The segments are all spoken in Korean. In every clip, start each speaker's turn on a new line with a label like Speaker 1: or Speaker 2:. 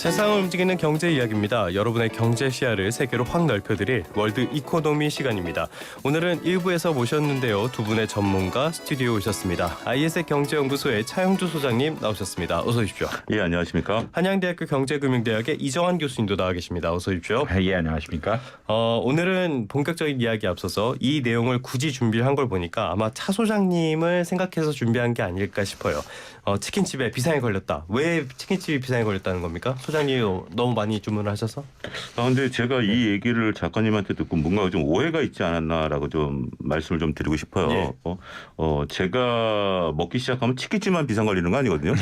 Speaker 1: 세상을 움직이는 경제 이야기입니다. 여러분의 경제 시야를 세계로 확 넓혀드릴 월드 이코노미 시간입니다. 오늘은 1부에서 모셨는데요. 두 분의 전문가 스튜디오에 오셨습니다. IS의 경제연구소의 차영주 소장님 나오셨습니다. 어서 오십시오.
Speaker 2: 예, 안녕하십니까.
Speaker 1: 한양대학교 경제금융대학의 이정환 교수님도 나와 계십니다. 어서 오십시오.
Speaker 3: 예, 안녕하십니까.
Speaker 1: 오늘은 본격적인 이야기 앞서서 이 내용을 굳이 준비한 걸 보니까 아마 차 소장님을 생각해서 준비한 게 아닐까 싶어요. 치킨집에 비상이 걸렸다. 왜 치킨집이 비상이 걸렸다는 겁니까? 소장님 너무 많이 주문을 하셔서?
Speaker 2: 근데 제가 이 얘기를 작가님한테 듣고 뭔가 좀 오해가 있지 않았나라고 좀 말씀을 좀 드리고 싶어요.
Speaker 1: 예.
Speaker 2: 제가 먹기 시작하면 치킨집만 비상 걸리는 거 아니거든요.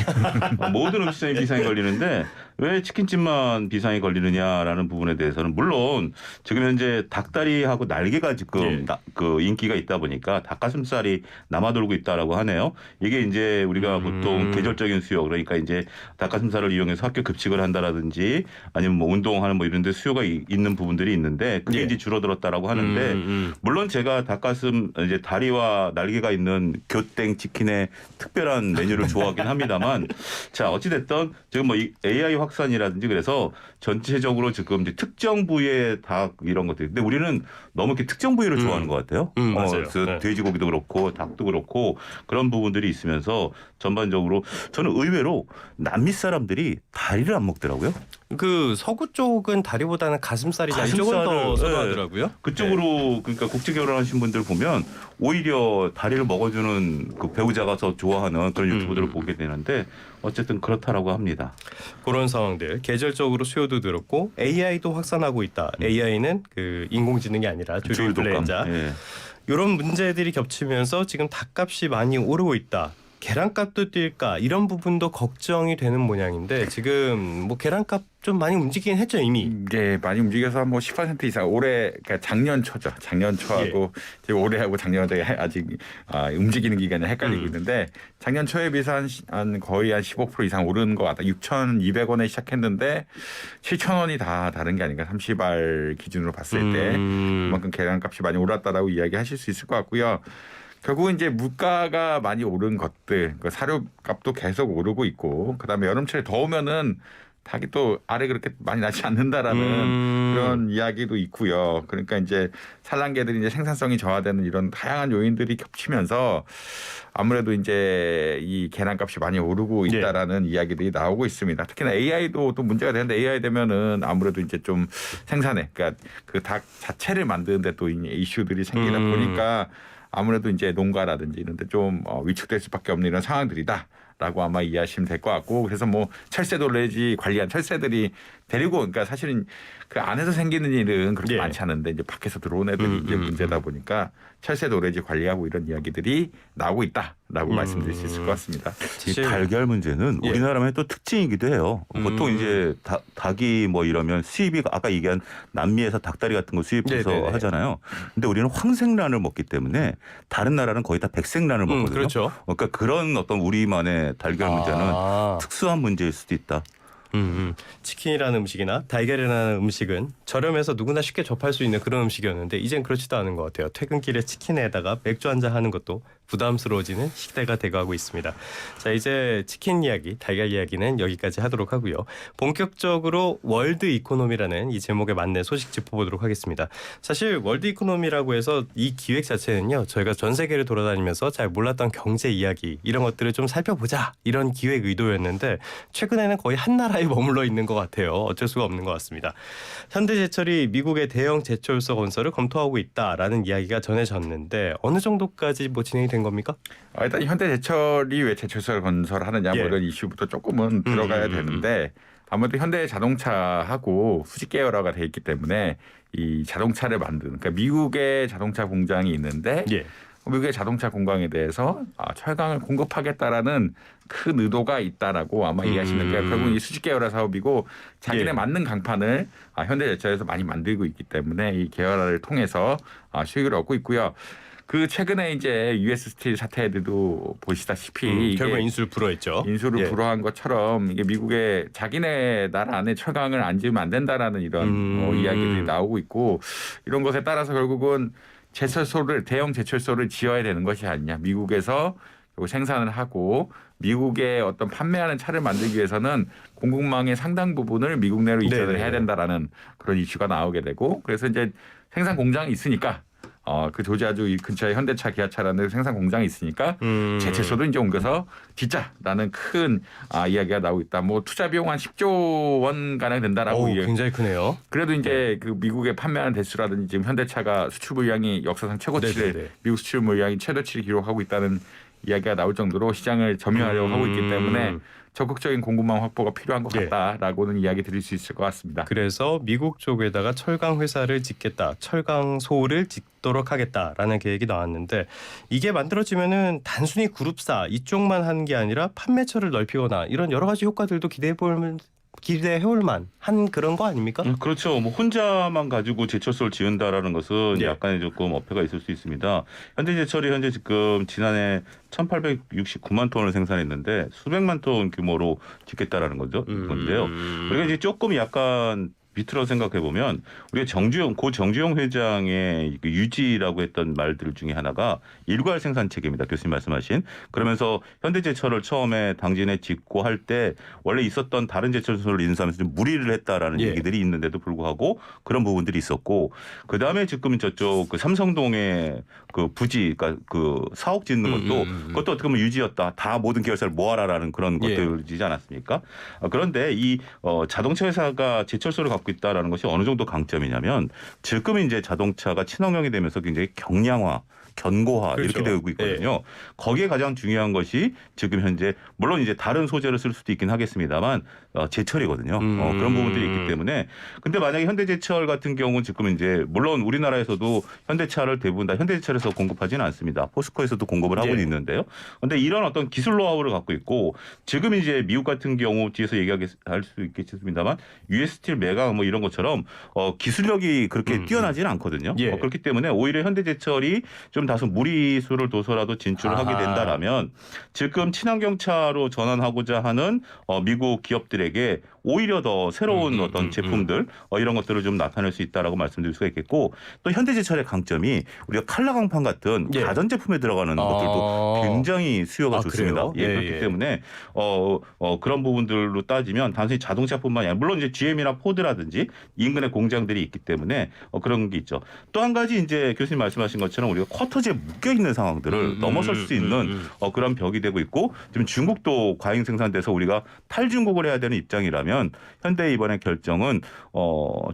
Speaker 2: 모든 음식점이 비상이 걸리는데 왜 치킨집만 비상이 걸리느냐라는 부분에 대해서는 물론 지금 현재 닭다리하고 날개가 지금 그 인기가 있다 보니까 닭가슴살이 남아돌고 있다라고 하네요. 이게 이제 우리가 보통 계절적인 수요, 그러니까 이제 닭가슴살을 이용해서 학교 급식을 한다라든지 아니면 뭐 운동하는 뭐 이런 데 수요가 있는 부분들이 있는데 그게 이제 줄어들었다라고 하는데 물론 제가 닭가슴 이제 다리와 날개가 있는 교땡 치킨의 특별한 메뉴를 좋아하긴 합니다만 자, 어찌 됐든 지금 뭐 AI 확산이라든지 그래서 전체적으로 지금 이제 특정 부위의 닭 이런 것들. 근데 우리는 너무 이렇게 특정 부위를 좋아하는 것 같아요.
Speaker 1: 맞아요.
Speaker 2: 그래서 돼지고기도 그렇고 닭도 그렇고 그런 부분들이 있으면서 전반적으로 저는 의외로 남미 사람들이 다리를 안 먹더라고요.
Speaker 1: 그 서구 쪽은 다리보다는 가슴살이나 이쪽은 더 선호하더라고요.
Speaker 2: 그쪽으로 그러니까 국제 결혼하신 분들 보면 오히려 다리를 먹어주는 그 배우자가 더 좋아하는 그런 유튜브들을 보게 되는데 어쨌든 그렇다라고 합니다.
Speaker 1: 그런 상황들 계절적으로 수요도 늘었고 AI도 확산하고 있다. AI는 그 인공지능이 아니라 조류 플레이자. 이런 문제들이 겹치면서 지금 닭값이 많이 오르고 있다. 계란값도 뛸까 이런 부분도 걱정이 되는 모양인데 지금 뭐 계란값 좀 많이 움직이긴 했죠 이미.
Speaker 3: 네, 많이 움직여서 뭐 10% 이상 올해 그러니까 작년 초죠. 작년 초하고 지금 올해하고 작년에 아직 움직이는 기간이 헷갈리고 있는데 작년 초에 비해서 한 거의 한 15% 이상 오른 것 같다. 6,200원에 시작했는데 7,000원이 다 다른 게 아닌가. 30알 기준으로 봤을 때 그만큼 계란값이 많이 올랐다라고 이야기하실 수 있을 것 같고요. 결국은 이제 물가가 많이 오른 것들, 그 사료값도 계속 오르고 있고, 그다음에 여름철에 더우면은 닭이 또 알이 그렇게 많이 나지 않는다라는 그런 이야기도 있고요. 그러니까 이제 산란계들이 이제 생산성이 저하되는 이런 다양한 요인들이 겹치면서 아무래도 이제 이 계란값이 많이 오르고 있다라는 이야기들이 나오고 있습니다. 특히나 AI도 또 문제가 되는데 AI 되면은 아무래도 이제 좀 생산에, 그러니까 그 닭 자체를 만드는데 또 이슈들이 생기다 보니까 아무래도 이제 농가라든지 이런 데 좀 위축될 수밖에 없는 이런 상황들이다라고 아마 이해하시면 될 것 같고 그래서 뭐 철새 노래지 관리한 철새들이 데리고 그러니까 사실은 그 안에서 생기는 일은 그렇게 많지 않은데 이제 밖에서 들어온 애들이 이제 문제다 보니까 철새 노래지 관리하고 이런 이야기들이 나오고 있다라고 말씀드릴 수 있을 것 같습니다.
Speaker 2: 이 달걀 문제는 우리나라만의 또 특징이기도 해요. 보통 이제 닭이 뭐 이러면 수입이 아까 얘기한 남미에서 닭다리 같은 거 수입해서 하잖아요. 근데 우리는 황색란을 먹기 때문에 다른 나라는 거의 다 백색란을 먹거든요.
Speaker 1: 그렇죠.
Speaker 2: 그러니까 그런 어떤 우리만의 달걀 문제는 특수한 문제일 수도 있다.
Speaker 1: 치킨이라는 음식이나 달걀이라는 음식은 저렴해서 누구나 쉽게 접할 수 있는 그런 음식이었는데 이젠 그렇지도 않은 것 같아요. 퇴근길에 치킨에다가 맥주 한잔 하는 것도 부담스러워지는 시대가 돼가고 있습니다. 자, 이제 치킨 이야기, 달걀 이야기는 여기까지 하도록 하고요. 본격적으로 월드 이코노미라는 이 제목에 맞는 소식 짚어보도록 하겠습니다. 사실 월드 이코노미라고 해서 이 기획 자체는요. 저희가 전 세계를 돌아다니면서 잘 몰랐던 경제 이야기 이런 것들을 좀 살펴보자 이런 기획 의도였는데 최근에는 거의 한 나라에 머물러 있는 것 같아요. 어쩔 수가 없는 것 같습니다. 현대제철이 미국의 대형 제철소 건설을 검토하고 있다라는 이야기가 전해졌는데 어느 정도까지 뭐 진행이 된 겁니까?
Speaker 3: 일단 현대제철이 왜 제철소를 건설하느냐 뭐 이런 이슈부터 조금은 들어가야 되는데 아무래도 현대자동차하고 수직 계열화가 돼 있기 때문에 이 자동차를 만드는 그러니까 미국의 자동차 공장이 있는데 미국의 자동차 공장에 대해서 철강을 공급하겠다라는 큰 의도가 있다라고 아마 이해하시는 게 결국 이 수직 계열화 사업이고 자기네 맞는 강판을 현대제철에서 많이 만들고 있기 때문에 이 계열화를 통해서 수익을 얻고 있고요. 그 최근에 이제 US 스틸 사태들도 보시다시피
Speaker 1: 결국 인수를 불허했죠.
Speaker 3: 인수를 불허한 것처럼 이게 미국의 자기네 나라 안에 철강을 안 지으면 안 된다라는 이런 이야기들이 나오고 있고 이런 것에 따라서 결국은 제철소를 대형 제철소를 지어야 되는 것이 아니냐. 미국에서 그리고 생산을 하고 미국에 어떤 판매하는 차를 만들기 위해서는 공급망의 상당 부분을 미국 내로 이전을 해야 된다라는 그런 이슈가 나오게 되고 그래서 이제 생산 공장이 있으니까 그 조지아주 이 근처에 현대차, 기아차라는 생산 공장이 있으니까 제철소도 이제 옮겨서 짓자라는 큰 이야기가 나오고 있다. 뭐 투자 비용 한 10조 원 가량 된다라고.
Speaker 1: 굉장히 크네요.
Speaker 3: 그래도 이제 그 미국에 판매하는 대수라든지 지금 현대차가 수출 물량이 역사상 최고치를 미국 수출 물량이 최저치를 기록하고 있다는 이야기가 나올 정도로 시장을 점유하려고 하고 있기 때문에 적극적인 공급망 확보가 필요한 것 같다라고는 이야기 드릴 수 있을 것 같습니다.
Speaker 1: 그래서 미국 쪽에다가 철강 회사를 짓겠다, 철강소를 짓도록 하겠다라는 계획이 나왔는데 이게 만들어지면은 단순히 그룹사 이쪽만 하는 게 아니라 판매처를 넓히거나 이런 여러 가지 효과들도 기대해볼 만한 그런 거 아닙니까?
Speaker 2: 그렇죠. 뭐 혼자만 가지고 제철소를 지은다라는 것은 약간의 조금 어폐가 있을 수 있습니다. 현대제철이 현재 지금 지난해 1,869만 톤을 생산했는데 수백만 톤 규모로 짓겠다라는 거죠. 건데요. 그러니까 이제 조금 약간 밑으로 생각해 보면 우리가 고 정주영 회장의 유지라고 했던 말들 중에 하나가 일괄 생산 체계입니다. 교수님 말씀하신. 그러면서 현대제철을 처음에 당진에 짓고 할 때 원래 있었던 다른 제철소를 인수하면서 좀 무리를 했다라는 얘기들이 있는데도 불구하고 그런 부분들이 있었고 그 다음에 지금 저쪽 그 삼성동에 그 부지 그러니까 그 사옥 짓는 것도 그것도 어떻게 보면 유지였다. 다 모든 계열사를 모아라라는 그런 것들이지 않았습니까? 그런데 이 자동차 회사가 제철소를 갖고 있다라는 것이 어느 정도 강점이냐면 지금 이제 자동차가 친환경이 되면서 굉장히 경량화, 견고화 이렇게 되고 있거든요. 거기에 가장 중요한 것이 지금 현재 물론 이제 다른 소재를 쓸 수도 있긴 하겠습니다만 제철이거든요. 그런 부분들이 있기 때문에 근데 만약에 현대제철 같은 경우는 지금 이제 물론 우리나라에서도 현대차를 대부분 다 현대제철에서 공급하지는 않습니다. 포스코에서도 공급을 하고 있는데요. 그런데 이런 어떤 기술 노하우를 갖고 있고 지금 이제 미국 같은 경우 뒤에서 얘기할 수 있겠습니다만 US 스틸, 메가 뭐 이런 것처럼 기술력이 그렇게 뛰어나지는 않거든요. 그렇기 때문에 오히려 현대제철이 좀 다소 무리수를 둬서라도 진출을 하게 된다라면 지금 친환경차로 전환하고자 하는 미국 기업들에게 오히려 더 새로운 어떤 제품들 이런 것들을 좀 나타낼 수 있다라고 말씀드릴 수가 있겠고 또 현대제철의 강점이 우리가 칼라강판 같은 가전제품에 들어가는 것들도 굉장히 수요가 좋습니다. 그렇기 때문에 그런 부분들로 따지면 단순히 자동차뿐만이 아니라 물론 이제 GM이나 포드라든지 인근에 공장들이 있기 때문에 그런 게 있죠. 또 한 가지 이제 교수님 말씀하신 것처럼 우리가 쿼터제에 묶여 있는 상황들을 넘어설 수 있는 그런 벽이 되고 있고 지금 중국도 과잉 생산돼서 우리가 탈중국을 해야 되는 입장이라면 현대 이번에 결정은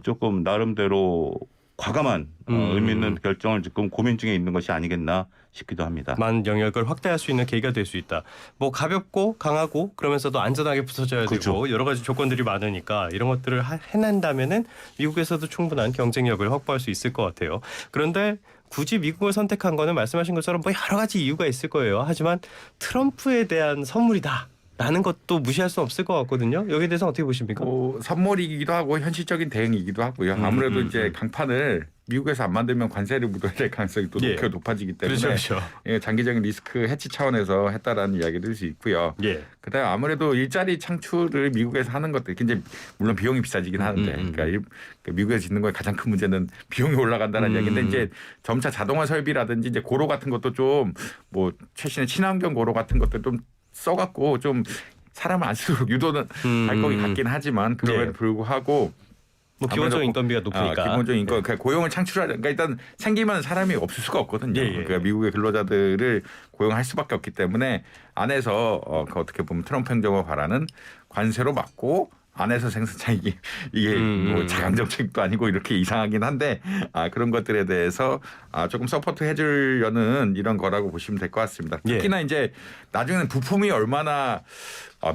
Speaker 2: 조금 나름대로 과감한 의미 있는 결정을 지금 고민 중에 있는 것이 아니겠나 싶기도 합니다.
Speaker 1: 많은 영역을 확대할 수 있는 계기가 될 수 있다. 뭐 가볍고 강하고 그러면서도 안전하게 붙어져야 되고 여러 가지 조건들이 많으니까 이런 것들을 해낸다면은 미국에서도 충분한 경쟁력을 확보할 수 있을 것 같아요. 그런데 굳이 미국을 선택한 거는 말씀하신 것처럼 뭐 여러 가지 이유가 있을 거예요. 하지만 트럼프에 대한 선물이다. 라는 것도 무시할 수 없을 것 같거든요. 여기에 대해서 어떻게 보십니까?
Speaker 3: 선물이기도 하고 현실적인 대응이기도 하고요. 아무래도 이제 강판을 미국에서 안 만들면 관세를 묻어야 될 가능성이 또 높아지기 때문에 장기적인 리스크 해치 차원에서 했다라는 이야기를 들 수 있고요. 그다음에 아무래도 일자리 창출을 미국에서 하는 것들 이제 물론 비용이 비싸지긴 하는데 그러니까 미국에서 짓는 거에 가장 큰 문제는 비용이 올라간다는 이야기인데 이제 점차 자동화 설비라든지 이제 고로 같은 것도 좀 뭐 최신의 친환경 고로 같은 것들 좀 써갖고 좀 사람을 안 쓰도록 유도는 할 것 같긴 하지만 그럼에도 불구하고
Speaker 1: 뭐 기본적인 인건비가 높으니까
Speaker 3: 기본적인 인건 그러니까 고용을 창출하려 그러니까 일단 생기면 사람이 없을 수가 없거든요. 그러니까 미국의 근로자들을 고용할 수밖에 없기 때문에 안에서 어떻게 보면 트럼프 행정부 바라는 관세로 막고 안에서 생산창 이게 뭐 자강 정책도 아니고 이렇게 이상하긴 한데 그런 것들에 대해서 조금 서포트 해주려는 이런 거라고 보시면 될 것 같습니다. 특히나 이제 나중에는 부품이 얼마나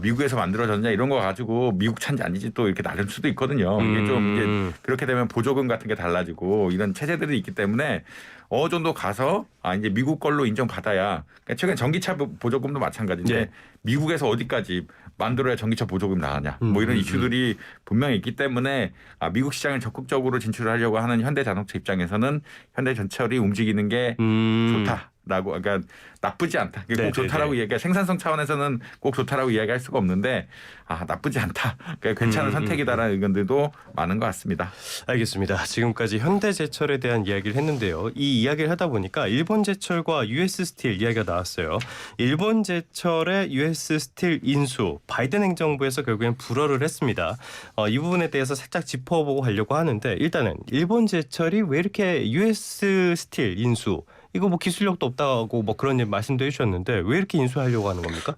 Speaker 3: 미국에서 만들어졌냐 이런 거 가지고 미국 차인지 아닌지 또 이렇게 나눌 수도 있거든요. 이게 좀 이제 그렇게 되면 보조금 같은 게 달라지고 이런 체제들이 있기 때문에 어느 정도 가서 이제 미국 걸로 인정받아야 그러니까 최근에 전기차 보조금도 마찬가지인데 미국에서 어디까지 만들어야 전기차 보조금 나가냐 뭐 이런 이슈들이 분명히 있기 때문에 미국 시장을 적극적으로 진출하려고 하는 현대자동차 입장에서는 현대전철이 움직이는 게 좋다. 그러니까 나쁘지 않다. 꼭
Speaker 1: 네네네.
Speaker 3: 좋다라고 얘기해 생산성 차원에서는 꼭 좋다라고 이야기할 수가 없는데 나쁘지 않다. 그러니까 괜찮은 선택이다라는 의견들도 많은 것 같습니다.
Speaker 1: 알겠습니다. 지금까지 현대제철에 대한 이야기를 했는데요. 이 이야기를 하다 보니까 일본제철과 유에스스틸 이야기가 나왔어요. 일본제철의 유에스스틸 인수, 바이든 행정부에서 결국엔 불허를 했습니다. 이 부분에 대해서 살짝 짚어보고 가려고 하는데 일단은 일본제철이 왜 이렇게 유에스스틸 인수 이거 뭐 기술력도 없다고 뭐 그런 말씀도 해주셨는데 왜 이렇게 인수하려고 하는 겁니까?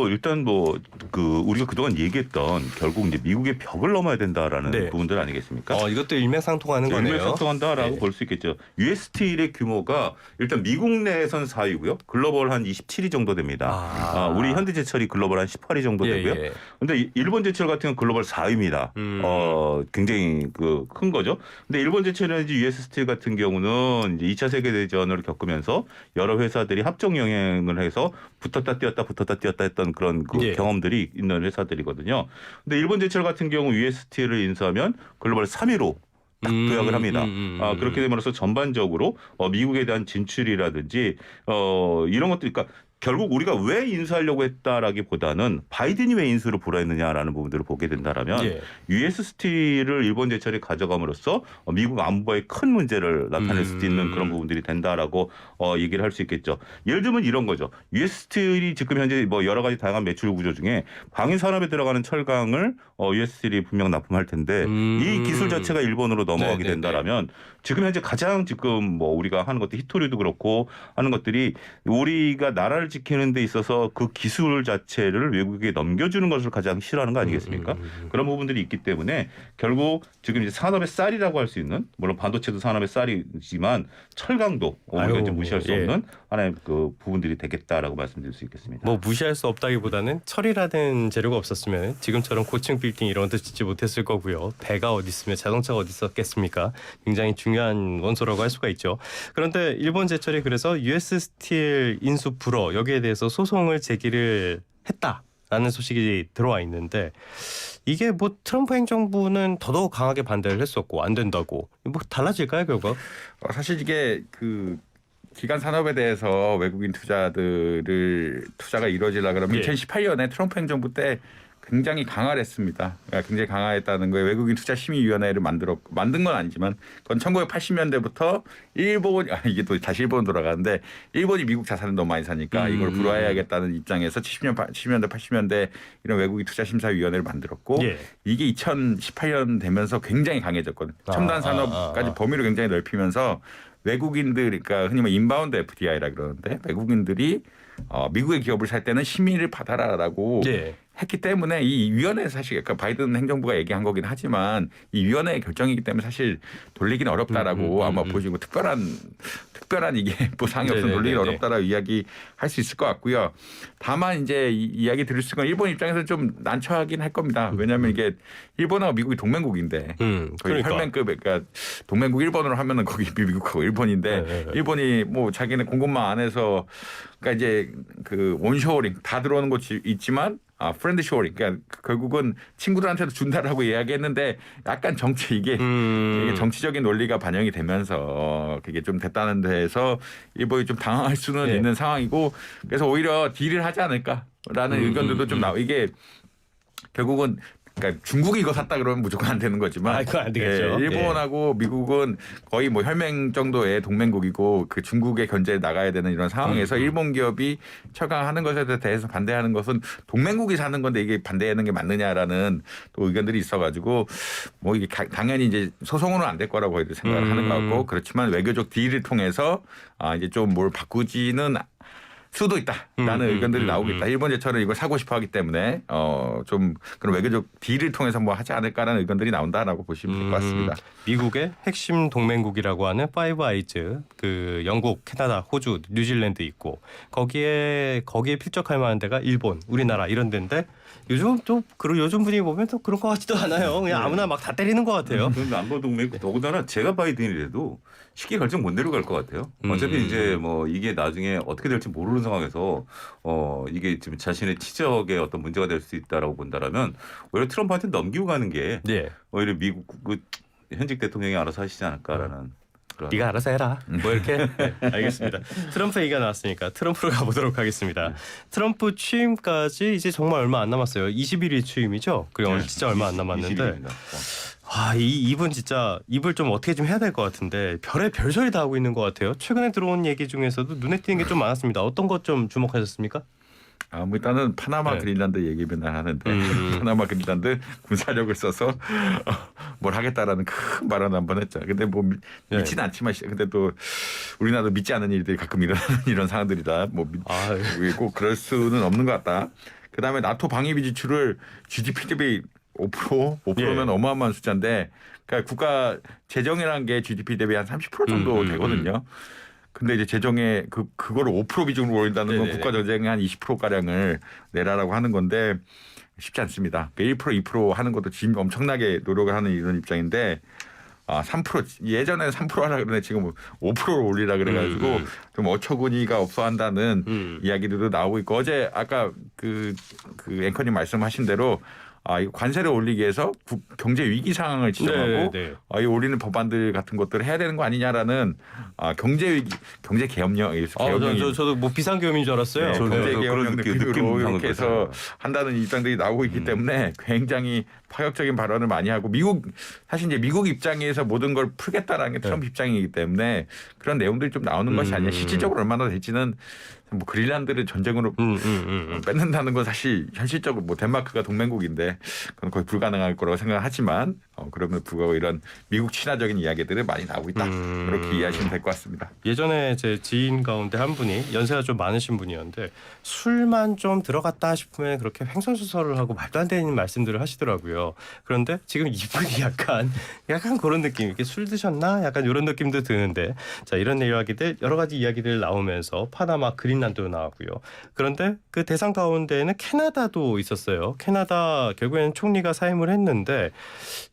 Speaker 2: 일단 우리가 그동안 얘기했던 결국 이제 미국의 벽을 넘어야 된다라는
Speaker 1: 네.
Speaker 2: 부분들 아니겠습니까?
Speaker 1: 이것도 일맥상통하는 거네요.
Speaker 2: 일맥상통한다라고
Speaker 1: 네.
Speaker 2: 볼 수 있겠죠. 유에스틸의 규모가 일단 미국 내에선 4위고요. 글로벌 한 27위 정도 됩니다. 우리 현대제철이 글로벌 한 18위 정도 되고요.
Speaker 1: 예.
Speaker 2: 근데 일본제철 같은 경우는 글로벌 4위입니다. 굉장히 큰 거죠. 근데 일본제철이라든지 유에스스틸 같은 경우는 이제 2차 세계대전을 겪으면서 여러 회사들이 합종 영향을 해서 붙었다 뛰었다 했던 그런
Speaker 1: 예.
Speaker 2: 경험들이 있는 회사들이거든요. 근데 일본제철 같은 경우 유에스스틸을 인수하면 글로벌 3위로 딱 도약을 합니다. 그렇게 됨으로써 전반적으로 미국에 대한 진출이라든지 이런 것들, 그러니까 결국 우리가 왜 인수하려고 했다라기보다는 바이든이 왜 인수를 불허했느냐라는 부분들을 보게 된다라면
Speaker 1: 예.
Speaker 2: 유에스 스틸을 일본 제철이 가져감으로써 미국 안보에 큰 문제를 나타낼 수도 있는 그런 부분들이 된다라고 얘기를 할 수 있겠죠. 예를 들면 이런 거죠. 유에스 스틸이 지금 현재 뭐 여러 가지 다양한 매출 구조 중에 방위 산업에 들어가는 철강을 유에스 스틸이 분명 납품할 텐데 이 기술 자체가 일본으로 넘어가게
Speaker 1: 네네네.
Speaker 2: 된다라면 지금 현재 가장 뭐 우리가 하는 것도 히토리도 그렇고 하는 것들이 우리가 나라를 지키는 데 있어서 그 기술 자체를 외국에 넘겨주는 것을 가장 싫어하는 거 아니겠습니까? 그런 부분들이 있기 때문에 결국 지금 이제 산업의 쌀이라고 할 수 있는, 물론 반도체도 산업의 쌀이지만 철강도 우리가 이제 무시할 수 없는 하나의 그 부분들이 되겠다라고 말씀드릴 수 있겠습니다.
Speaker 1: 뭐 무시할 수 없다기보다는 철이라는 재료가 없었으면 지금처럼 고층 빌딩 이런 것도 짓지 못했을 거고요. 배가 어디 있으면 자동차가 어디 있었겠습니까? 굉장히 중요한 원소라고 할 수가 있죠. 그런데 일본 제철이 그래서 유에스 스틸 인수 불허 여기에 대해서 소송을 제기를 했다라는 소식이 들어와 있는데 이게 뭐 트럼프 행정부는 더더욱 강하게 반대를 했었고 안 된다고 뭐 달라질까요 결과?
Speaker 3: 사실 이게 기간 산업에 대해서 외국인 투자가 이루어지려 그러면
Speaker 1: 예.
Speaker 3: 2018년에 트럼프 행정부 때 굉장히 강화를 했습니다. 그러니까 굉장히 강화했다는 거예요. 외국인 투자 심의위원회를 만든 건 아니지만 그건 1980년대부터 이게 또 다시 일본 돌아가는데 일본이 미국 자산을 너무 많이 사니까 이걸 불화해야겠다는 입장에서 70년대 80년대 이런 외국인 투자 심사위원회를 만들었고
Speaker 1: 예.
Speaker 3: 이게 2018년 되면서 굉장히 강해졌거든요. 첨단 산업까지 범위를 굉장히 넓히면서 외국인들, 그러니까 흔히 말 인바운드 FDI라 그러는데 외국인들이 미국의 기업을 살 때는 심의를 받아라라고
Speaker 1: 예.
Speaker 3: 했기 때문에 이 위원회 사실 그러니까 바이든 행정부가 얘기한 거긴 하지만 이 위원회의 결정이기 때문에 사실 돌리기는 어렵다라고 아마 보시고 특별한 이게 뭐 사항이 없으면 돌리기 어렵다라고 이야기할 수 있을 것 같고요. 다만 이제 이야기 드릴 수 있는 건 일본 입장에서 좀 난처하긴 할 겁니다. 왜냐하면 이게 일본하고 미국이 동맹국인데 거의
Speaker 1: 그러니까.
Speaker 3: 혈맹급, 그러니까 동맹국 일본으로 하면은 거기 미국하고 일본인데 일본이 뭐 자기네 공급망 안에서 그러니까 이제 온쇼어링 다 들어오는 곳이 있지만 프렌드 쇼어링, 그러니까 결국은 친구들한테도 준다라고 이야기했는데 약간 이게 정치적인 논리가 반영이 되면서 그게 좀 됐다는 데에서 일본이 좀 당황할 수는 있는 상황이고 그래서 오히려 딜을 하지 않을까라는 의견들도 좀 이게 결국은 그러니까 중국이 이거 샀다 그러면 무조건 안 되는 거지만
Speaker 1: 그건 안 되겠죠.
Speaker 3: 일본하고 미국은 거의 뭐 혈맹 정도의 동맹국이고 그 중국의 견제에 나가야 되는 이런 상황에서 일본 기업이 철강하는 것에 대해서 반대하는 것은 동맹국이 사는 건데 이게 반대하는 게 맞느냐라는 또 의견들이 있어가지고 뭐 이게 당연히 이제 소송으로는 안 될 거라고 생각을 하는 것 같고 그렇지만 외교적 딜을 통해서 이제 좀 뭘 바꾸지는 수도 있다라는 의견들이 나오겠다. 일본 제철은 이걸 사고 싶어 하기 때문에 좀 그런 외교적 딜을 통해서 뭐 하지 않을까라는 의견들이 나온다라고 보시면 될 것 같습니다.
Speaker 1: 미국의 핵심 동맹국이라고 하는 파이브 아이즈, 영국, 캐나다, 호주, 뉴질랜드 있고 거기에 필적할 만한 데가 일본, 우리나라 이런 데인데 요즘 분위기 보면 또 그런 것 같지도 않아요. 그냥 아무나 막 다 때리는 것 같아요.
Speaker 2: 그런데 안보 동맹 더군다나 제가 바이든이라도 쉽게 결정 못 내려갈 것 같아요. 어차피 이제 뭐 이게 나중에 어떻게 될지 모르는 상황에서 이게 지금 자신의 치적에 어떤 문제가 될 수 있다라고 본다라면 오히려 트럼프한테 넘기고 가는 게 오히려 미국 현직 대통령이 알아서 하시지 않을까라는.
Speaker 1: 네가 알아서 해라. 뭐 이렇게 네, 알겠습니다. 트럼프 얘기가 나왔으니까 트럼프로 가보도록 하겠습니다. 트럼프 취임까지 이제 정말 얼마 안 남았어요. 21일 취임이죠. 그리고 진짜 얼마 안 남았는데
Speaker 2: 20일입니다.
Speaker 1: 이분 진짜 입을 좀 어떻게 좀 해야 될 것 같은데 별의 별소리 다 하고 있는 것 같아요. 최근에 들어온 얘기 중에서도 눈에 띄는 게 좀 많았습니다. 어떤 것 좀 주목하셨습니까?
Speaker 3: 뭐 일단은 파나마
Speaker 1: 네.
Speaker 3: 그린란드 얘기 맨날 하는데 파나마 그린란드 군사력을 써서 뭘 하겠다라는 큰 발언을 한번 했죠. 근데 뭐 믿지는 않지만 근데 또 우리나라도 믿지 않는 일들이 가끔 일어나는 이런 상황들이다. 꼭 그럴 수는 없는 것 같다. 그다음에 나토 방위비 지출을 GDP 대비 5%면
Speaker 1: 예.
Speaker 3: 어마어마한 숫자인데 그러니까 국가 재정이라는 게 GDP 대비 한 30% 정도 되거든요. 근데 이제 재정에 그거를 5% 비중으로 올린다는 건
Speaker 1: 네네네.
Speaker 3: 국가 재정의 한 20% 가량을 내라라고 하는 건데 쉽지 않습니다. 1% 2% 하는 것도 지금 엄청나게 노력을 하는 이런 입장인데 3% 예전에 3% 하라 그러는데 지금 5%로 올리라 그래가지고 좀 어처구니가 없어한다는 이야기들도 나오고 있고 어제 아까 그 앵커님 말씀하신 대로 이 관세를 올리기 위해서 경제 위기 상황을 지정하고 이 올리는 법안들 같은 것들을 해야 되는 거 아니냐라는 경제 위기, 경제 개혁령,
Speaker 1: 저도 뭐 비상계엄인 줄 알았어요.
Speaker 3: 네,
Speaker 2: 저도
Speaker 3: 경제
Speaker 2: 그런
Speaker 3: 개혁령 느낌으로 이렇게 해서
Speaker 2: 같아요.
Speaker 3: 한다는 입장들이 나오고 있기 때문에 굉장히 파격적인 발언을 많이 하고 사실 이제 미국 입장에서 모든 걸 풀겠다라는 게 트럼프 입장이기 때문에 그런 내용들이 좀 나오는 것이 아니냐. 실질적으로 얼마나 될지는 뭐 그린란드를 전쟁으로 뺏는다는 건 사실 현실적으로 뭐 덴마크가 동맹국인데 그건 거의 불가능할 거라고 생각하지만 그러면 불구하고 이런 미국 친화적인 이야기들이 많이 나오고 있다. 그렇게 이해하시면 될 것 같습니다.
Speaker 1: 예전에 제 지인 가운데 한 분이 연세가 좀 많으신 분이었는데 술만 좀 들어갔다 싶으면 그렇게 횡설수설을 하고 말도 안 되는 말씀들을 하시더라고요. 그런데 지금 이분이 약간 그런 느낌, 이렇게 술 드셨나? 약간 이런 느낌도 드는데 자 이런 이야기들 여러 가지 이야기들 나오면서 파나마 그린란드도 나왔고요. 그런데 그 대상 가운데에는 캐나다도 있었어요. 캐나다 결국에는 총리가 사임을 했는데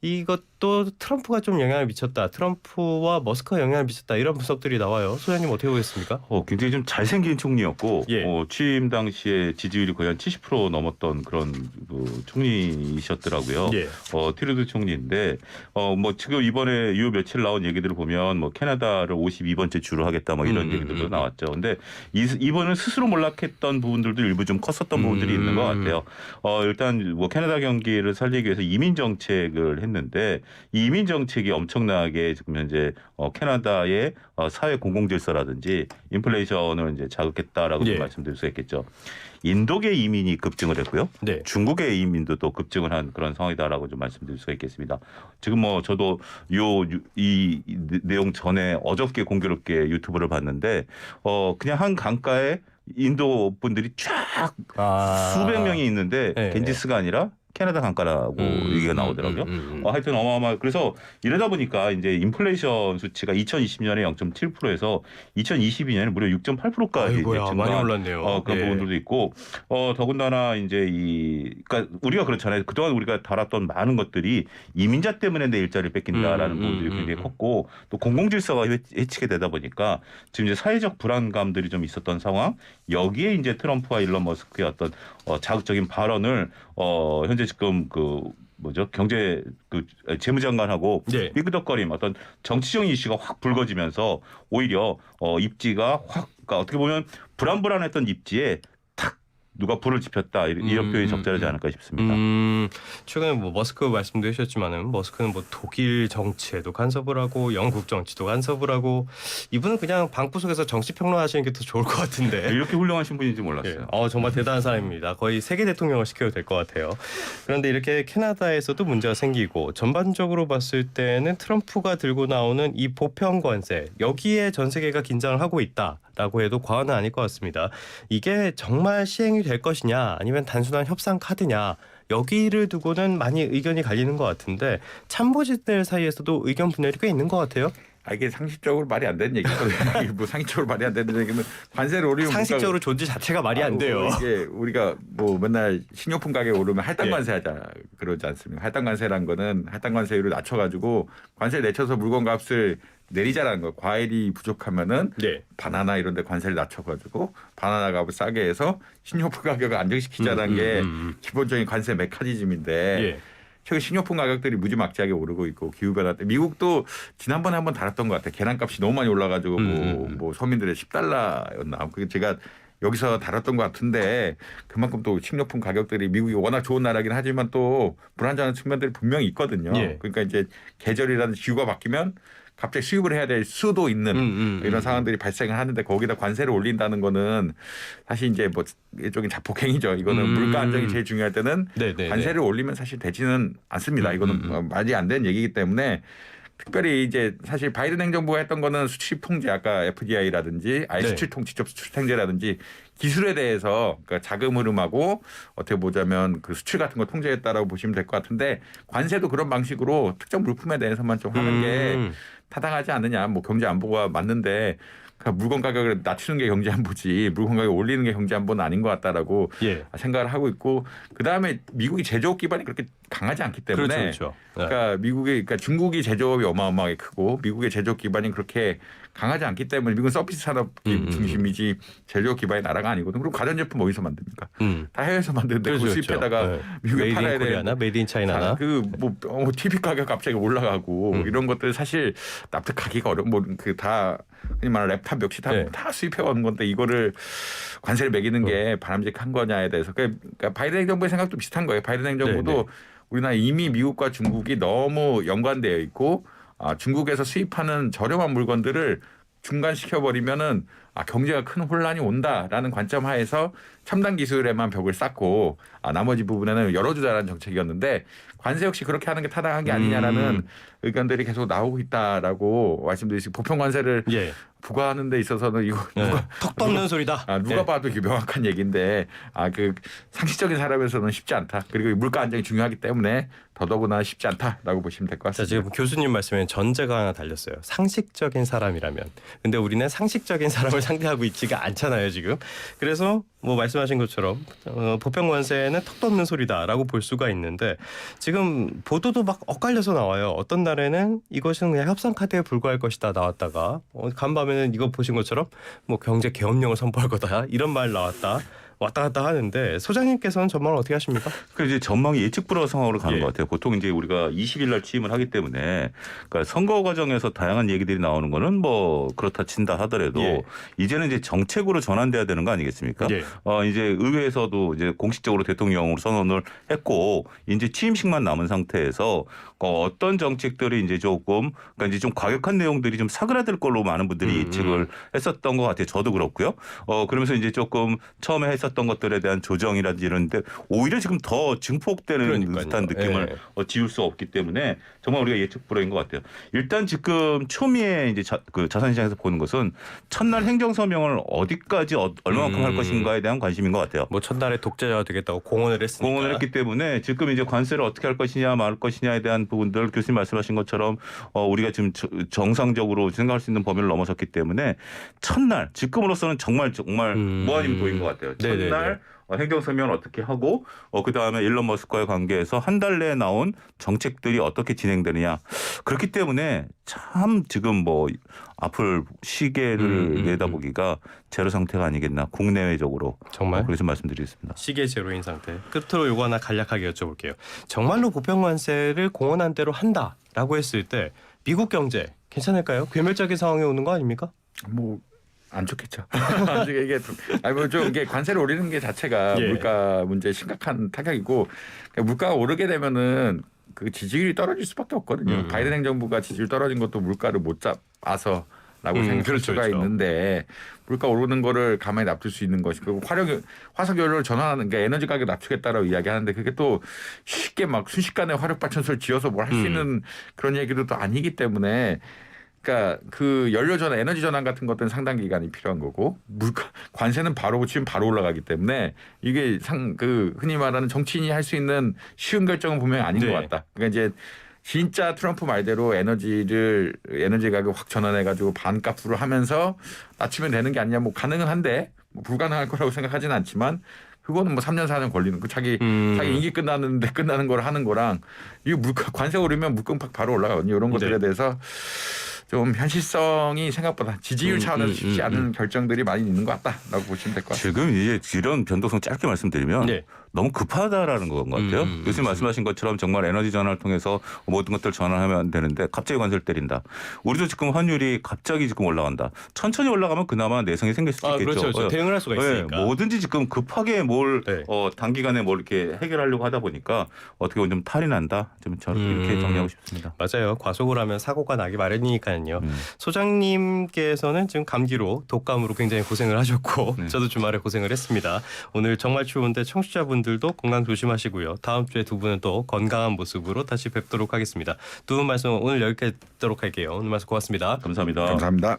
Speaker 1: 이것도 트럼프가 좀 영향을 미쳤다. 트럼프와 머스크가 영향을 미쳤다. 이런 분석들이 나와요. 소장님 어떻게 보겠습니까?
Speaker 2: 굉장히 좀 잘생긴 총리였고
Speaker 1: 예.
Speaker 2: 취임 당시에 지지율이 거의 한 70% 넘었던 그런 총리이셨더라고요.
Speaker 1: 예.
Speaker 2: 트루드 총리인데 뭐 지금 이번에 요 며칠 나온 얘기들을 보면 뭐 캐나다를 52번째 주로 하겠다 뭐 이런 얘기들도 나왔죠. 근데 이번은 스스로 몰락했던 부분들도 일부 좀 컸었던 부분들이 있는 것 같아요. 일단 뭐 캐나다 경기를 살리기 위해서 이민 정책을 했는데 이 이민 정책이 엄청나게 지금 현재 캐나다의 사회 공공 질서라든지 인플레이션을 이제 자극했다라고 좀 말씀드릴 수 있겠죠. 인도계 이민이 급증을 했고요.
Speaker 1: 네.
Speaker 2: 중국의 이민도 또 급증을 한 그런 상황이다라고 좀 말씀드릴 수가 있겠습니다. 지금 뭐 저도 이 내용 전에 어저께 공교롭게 유튜브를 봤는데 그냥 한 강가에 인도 분들이 쫙 수백 명이 있는데
Speaker 1: 네.
Speaker 2: 겐지스가 아니라 캐나다 강가라고 얘기가 나오더라고요. 하여튼 어마어마. 그래서 이러다 보니까 이제 인플레이션 수치가 2020년에 0.7%에서 2022년에 무려 6.8%까지
Speaker 1: 아이고야, 많이 올랐네요.
Speaker 2: 그런 부분들도 있고 더군다나 이제 그러니까 우리가 그렇잖아요. 그동안 우리가 달았던 많은 것들이 이민자 때문에 내 일자리를 뺏긴다라는 부분들이 굉장히 컸고 또 공공질서가 해치게 되다 보니까 지금 이제 사회적 불안감들이 좀 있었던 상황. 여기에 이제 트럼프와 일론 머스크의 어떤 자극적인 발언을 현재 지금 경제 재무장관하고
Speaker 1: 네.
Speaker 2: 삐그덕거림 어떤 정치적인 이슈가 확 불거지면서 오히려 입지가 확 그러니까 어떻게 보면 불안불안했던 입지에 탁 누가 불을 지폈다 이런 표현이 적절하지 않을까 싶습니다.
Speaker 1: 최근에 뭐 머스크 말씀도 해주셨지만은 머스크는 뭐 독일 정치에도 간섭을 하고 영국 정치도 간섭을 하고 이분은 그냥 방구석에서 정치 평론하시는 게 더 좋을 것 같은데.
Speaker 2: 이렇게 훌륭하신 분인지 몰랐어요.
Speaker 1: 정말 대단한 사람입니다. 거의 세계 대통령을 시켜도 될 것 같아요. 그런데 이렇게 캐나다에서도 문제가 생기고 전반적으로 봤을 때는 트럼프가 들고 나오는 이 보편 관세 여기에 전 세계가 긴장을 하고 있다라고 해도 과언은 아닐 것 같습니다. 이게 정말 시행이 될 것이냐 아니면 단순한 협상 카드냐 여기를 두고는 많이 의견이 갈리는 것 같은데 참모진들 사이에서도 의견 분열이 꽤 있는 것 같아요.
Speaker 3: 이게 상식적으로 말이 안 되는 얘기거든요. 이게 뭐 상식적으로 말이 안 되는 얘기는 관세를 올리면
Speaker 1: 상식적으로 존재 자체가 말이 안 돼요.
Speaker 3: 이게 우리가 뭐 맨날 식료품 가격 오르면 할당 관세하자 그러지 않습니까? 할당 관세란 거는 할당 관세율을 낮춰가지고 관세 내쳐서 물건 값을 내리자라는 거. 과일이 부족하면은 바나나 이런 데 관세를 낮춰가지고 바나나 값을 싸게 해서 식료품 가격을 안정시키자라는 게 기본적인 관세 메커니즘인데 최근 식료품 가격들이 무지막지하게 오르고 있고 기후 변화 때 미국도 지난번에 한번 다뤘던 것 같아요. 계란값이 너무 많이 올라가지고 뭐 서민들의 10달러였나. 그게 제가 여기서 다뤘던 것 같은데 그만큼 또 식료품 가격들이 미국이 워낙 좋은 나라긴 하지만 또 불안정한 측면들이 분명히 있거든요.
Speaker 1: 예.
Speaker 3: 그러니까 이제 계절이라든지 기후가 바뀌면 갑자기 수입을 해야 될 수도 있는 이런 상황들이 발생을 하는데 거기다 관세를 올린다는 거는 사실 이제 뭐 일종의 자폭행위죠. 이거는 물가 안정이 제일 중요할 때는
Speaker 1: 네네네.
Speaker 3: 관세를 올리면 사실 되지는 않습니다. 이거는 말이 안 되는 얘기이기 때문에 특별히 이제 사실 바이든 행정부가 했던 거는 수출 통제 아까 FDI라든지
Speaker 1: 네.
Speaker 3: 수출 직접 수출 통제라든지 기술에 대해서 그러니까 자금 흐름하고 어떻게 보자면 그 수출 같은 거 통제했다라고 보시면 될 것 같은데 관세도 그런 방식으로 특정 물품에 대해서만 좀 하는 게 타당하지 않느냐. 뭐 경제 안보가 맞는데 그러니까 물건 가격을 낮추는 게 경제 안보지 물건 가격 올리는 게 경제 안보는 아닌 것 같다라고
Speaker 1: 예.
Speaker 3: 생각을 하고 있고 그다음에 미국이 제조업 기반이 그렇게 강하지 않기 때문에
Speaker 1: 그렇죠. 네.
Speaker 3: 그러니까 그러니까 중국이 제조업이 어마어마하게 크고 미국의 제조업 기반이 그렇게 강하지 않기 때문에 미국은 서비스 산업 중심이지 제조업 기반의 나라가 아니거든. 그리고 가전제품 어디서 만듭니까? 다 해외에서 만드는데 그 수입해다가
Speaker 1: 네.
Speaker 3: 미국에
Speaker 1: 메이드
Speaker 3: 팔아야
Speaker 1: 인 코리아나
Speaker 3: 되는
Speaker 1: 메이드 인 차이나나
Speaker 3: 그뭐 TV 가격 갑자기 올라가고 이런 것들 사실 납득하기가 어려운 뭐그다 흔히 말하는 랩탑 역시 다,
Speaker 1: 네.
Speaker 3: 다 수입해 온 건데 이거를 관세를 매기는 게 바람직한 거냐에 대해서 그러니까 바이든 행정부의 생각도 비슷한 거예요. 바이든 행정부도
Speaker 1: 네, 네.
Speaker 3: 우리나라 이미 미국과 중국이 너무 연관되어 있고 중국에서 수입하는 저렴한 물건들을 중간시켜 버리면은 경제가 큰 혼란이 온다라는 관점 하에서 첨단 기술에만 벽을 쌓고 나머지 부분에는 열어주자라는 정책이었는데 관세 역시 그렇게 하는 게 타당한 게 아니냐라는 의견들이 계속 나오고 있다라고 말씀드리시고 보편 관세를
Speaker 1: 예.
Speaker 3: 부과하는 데 있어서는 이거
Speaker 1: 네. 턱도 없는 소리다.
Speaker 3: 누가
Speaker 1: 예.
Speaker 3: 봐도 이게 명확한 얘기인데 그 상식적인 사람에서는 쉽지 않다. 그리고 물가 안정이 중요하기 때문에 더더구나 쉽지 않다라고 보시면 될 것
Speaker 1: 자,
Speaker 3: 같습니다.
Speaker 1: 지금 교수님 말씀에 전제가 하나 달렸어요. 상식적인 사람이라면. 근데 우리는 상식적인 사람을 상대하고 있지가 않잖아요, 지금. 그래서 뭐 말씀하신 것처럼 보편 관세는 턱도 없는 소리다라고 볼 수가 있는데 지금 보도도 막 엇갈려서 나와요. 어떤 날에는 이것은 그냥 협상 카드에 불과할 것이다 나왔다가 간밤에는 이거 보신 것처럼 뭐 경제 계엄령을 선포할 거다 이런 말 나왔다. 왔다 갔다 하는데 소장님께서는 전망을 어떻게 하십니까?
Speaker 2: 그 이제 전망이 예측 불허 상황으로 가는
Speaker 1: 예.
Speaker 2: 것 같아요. 보통 이제 우리가 20일 날 취임을 하기 때문에 그러니까 선거 과정에서 다양한 얘기들이 나오는 거는 뭐 그렇다 친다 하더라도
Speaker 1: 예.
Speaker 2: 이제는 이제 정책으로 전환돼야 되는 거 아니겠습니까?
Speaker 1: 예.
Speaker 2: 이제 의회에서도 이제 공식적으로 대통령으로 선언을 했고 이제 취임식만 남은 상태에서 어떤 정책들이 이제 조금 그러니까 이제 좀 과격한 내용들이 좀 사그라들 걸로 많은 분들이 예측을 했었던 것 같아요. 저도 그렇고요. 그러면서 이제 조금 처음에 했었던 것들에 대한 조정이라든지 이런데 오히려 지금 더 증폭되는
Speaker 1: 그러니까요.
Speaker 2: 듯한 느낌을
Speaker 1: 예.
Speaker 2: 지울 수 없기 때문에 정말 우리가 예측 불허인 것 같아요. 일단 지금 초미에 이제 그 자산시장에서 보는 것은 첫날 행정서명을 어디까지 얼마만큼 할 것인가에 대한 관심인 것 같아요.
Speaker 1: 뭐 첫날에 독재자가 되겠다고 공언을 했으니까.
Speaker 2: 공언을 했기 때문에 지금 이제 관세를 어떻게 할 것이냐 말 것이냐에 대한 부분들 교수님 말씀하신 것처럼 우리가 지금 정상적으로 생각할 수 있는 범위를 넘어섰기 때문에 첫날 지금으로서는 정말 무한임도인 것 같아요.
Speaker 1: 네네네.
Speaker 2: 첫날 행정서명을 어떻게 하고 그다음에 일론 머스크와의 관계에서 한 달 내에 나온 정책들이 어떻게 진행되느냐. 그렇기 때문에 참 지금 뭐 앞을 시계를 내다보기가 제로 상태가 아니겠나 국내외적으로
Speaker 1: 정말?
Speaker 2: 그래서 말씀드리겠습니다.
Speaker 1: 시계 제로인 상태. 끝으로 요거 하나 간략하게 여쭤볼게요. 정말로 보편 관세를 공언한 대로 한다라고 했을 때 미국 경제 괜찮을까요? 괴멸적인 상황이 오는 거 아닙니까?
Speaker 3: 뭐 안 좋겠죠. 이게 좀 이게 관세를 올리는 게 자체가
Speaker 1: 예.
Speaker 3: 물가 문제 심각한 타격이고 그러니까 물가가 오르게 되면은 그 지지율이 떨어질 수밖에 없거든요. 바이든 행정부가 지지율 떨어진 것도 물가를 못 잡아서라고 생각할
Speaker 1: 그렇죠,
Speaker 3: 수가
Speaker 1: 그렇죠.
Speaker 3: 있는데 물가 오르는 거를 가만히 놔둘 수 있는 것이 그리고 화석연료를 전환하는 게 에너지 가격 낮추겠다라고 이야기하는데 그게 또 쉽게 막 순식간에 화력 발전소를 지어서 뭘 할 수 있는 그런 얘기도 또 아니기 때문에. 그러니까 그 연료 전환, 에너지 전환 같은 것들은 상당 기간이 필요한 거고 물가 관세는 바로 붙이면 바로 올라가기 때문에 이게 흔히 말하는 정치인이 할 수 있는 쉬운 결정은 분명히 아닌
Speaker 1: 네.
Speaker 3: 것 같다. 그러니까 이제 진짜 트럼프 말대로 에너지 가격 확 전환해가지고 반값으로 하면서 낮추면 되는 게 아니냐. 뭐 가능은 한데 뭐 불가능할 거라고 생각하지는 않지만. 그거는 뭐 3년 4년 걸리는 거 자기 임기 끝나는 걸 하는 거랑 이거 물가 관세 오르면 물건팍 바로 올라가거든요. 이런 것들에
Speaker 1: 네.
Speaker 3: 대해서 좀 현실성이 생각보다 지지율 차원에서 쉽지 않은 결정들이 많이 있는 것 같다라고 보시면 될 것 같습니다.
Speaker 2: 지금 이제 이런 변동성 짧게 말씀드리면
Speaker 1: 네.
Speaker 2: 너무 급하다라는 건 것 같아요. 교수님 말씀하신 것처럼 정말 에너지 전환을 통해서 모든 것들 전환하면 되는데 갑자기 관세를 때린다. 우리도 지금 환율이 갑자기 지금 올라간다. 천천히 올라가면 그나마 내성이 생길 수도 있겠죠.
Speaker 1: 그렇죠. 그렇죠. 대응을 할 수가 있으니까.
Speaker 2: 뭐든지 지금 급하게 뭘
Speaker 1: 네.
Speaker 2: 단기간에 뭘 이렇게 해결하려고 하다 보니까 어떻게 보면 좀 탈이 난다. 좀 저는 이렇게 정리하고 싶습니다.
Speaker 1: 맞아요. 과속을 하면 사고가 나기 마련이니까요. 소장님께서는 지금 감기로 독감으로 굉장히 고생을 하셨고 저도 주말에 고생을 했습니다. 오늘 정말 추운데 청취자분들도 건강 조심하시고요. 다음 주에 두 분은 또 건강한 모습으로 다시 뵙도록 하겠습니다. 두 분 말씀 오늘 여기까지 듣도록 할게요. 오늘 말씀 고맙습니다.
Speaker 2: 감사합니다.
Speaker 3: 감사합니다.